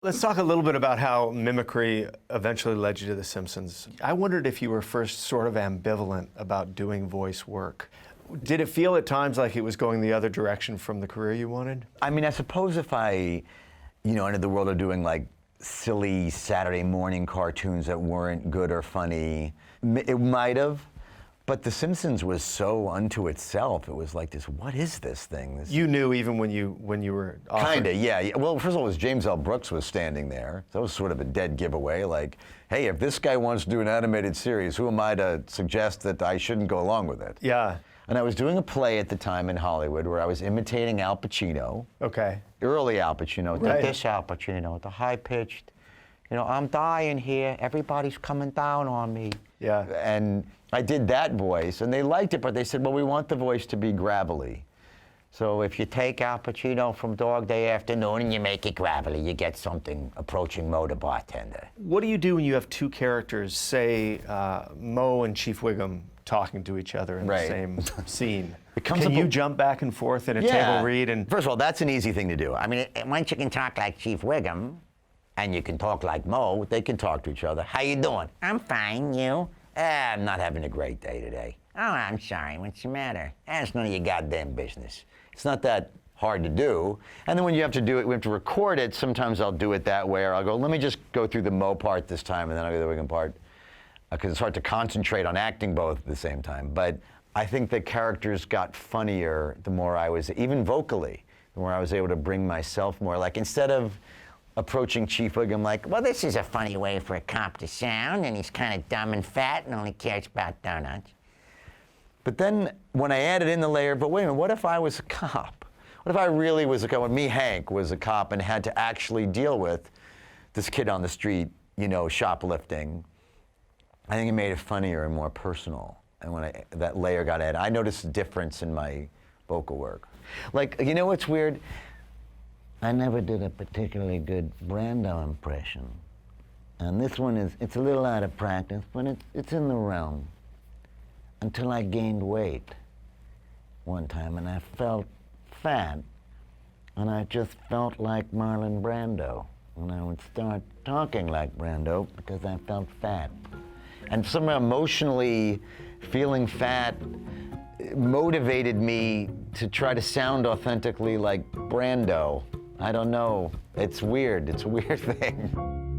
Let's talk a little bit about how Mimicry eventually led you to The Simpsons. I wondered if you were first sort of ambivalent about doing voice work. Did it feel at times like it was going the other direction from the career you wanted? I mean, I suppose if I, entered the world of doing like silly Saturday morning cartoons that weren't good or funny, it might have. But The Simpsons was so unto itself. It was like this, what is this thing? You knew even when you were offered. Kinda, yeah. Well, first of all, it was James L. Brooks was standing there. That was sort of a dead giveaway. Like, hey, if this guy wants to do an animated series, who am I to suggest that I shouldn't go along with it? Yeah. And I was doing a play at the time in Hollywood where I was imitating Al Pacino. Okay. Early Al Pacino. Right. This Al Pacino, the high-pitched, I'm dying here. Everybody's coming down on me. Yeah. And I did that voice, and they liked it, but they said, well, we want the voice to be gravelly. So if you take Al Pacino from Dog Day Afternoon and you make it gravelly, you get something approaching Moe the bartender. What do you do when you have two characters, say Moe and Chief Wiggum, talking to each other in the same scene? Can you jump back and forth at a table read? And first of all, that's an easy thing to do. I mean, once you can talk like Chief Wiggum, and you can talk like Moe, they can talk to each other. How you doing? I'm fine, you? I'm not having a great day today. Oh, I'm sorry, what's the matter? It's none of your goddamn business. It's not that hard to do. And then when you have to do it, we have to record it, sometimes I'll do it that way, or I'll go, let me just go through the Moe part this time, and then I'll go to the Wiggum part. Because it's hard to concentrate on acting both at the same time. But I think the characters got funnier the more I was, even vocally, the more I was able to bring myself more. Like, instead of approaching Chief Wiggum like, well, this is a funny way for a cop to sound, and he's kind of dumb and fat and only cares about donuts. But then when I added in the layer, but wait a minute, what if I was a cop? What if I really was a cop? When me, Hank, was a cop and had to actually deal with this kid on the street, shoplifting? I think it made it funnier and more personal. And when that layer got added, I noticed a difference in my vocal work. Like, what's weird? I never did a particularly good Brando impression. And this one it's a little out of practice, but it's in the realm. Until I gained weight one time, and I felt fat, and I just felt like Marlon Brando. And I would start talking like Brando because I felt fat. And somehow emotionally feeling fat motivated me to try to sound authentically like Brando. I don't know. It's weird. It's a weird thing.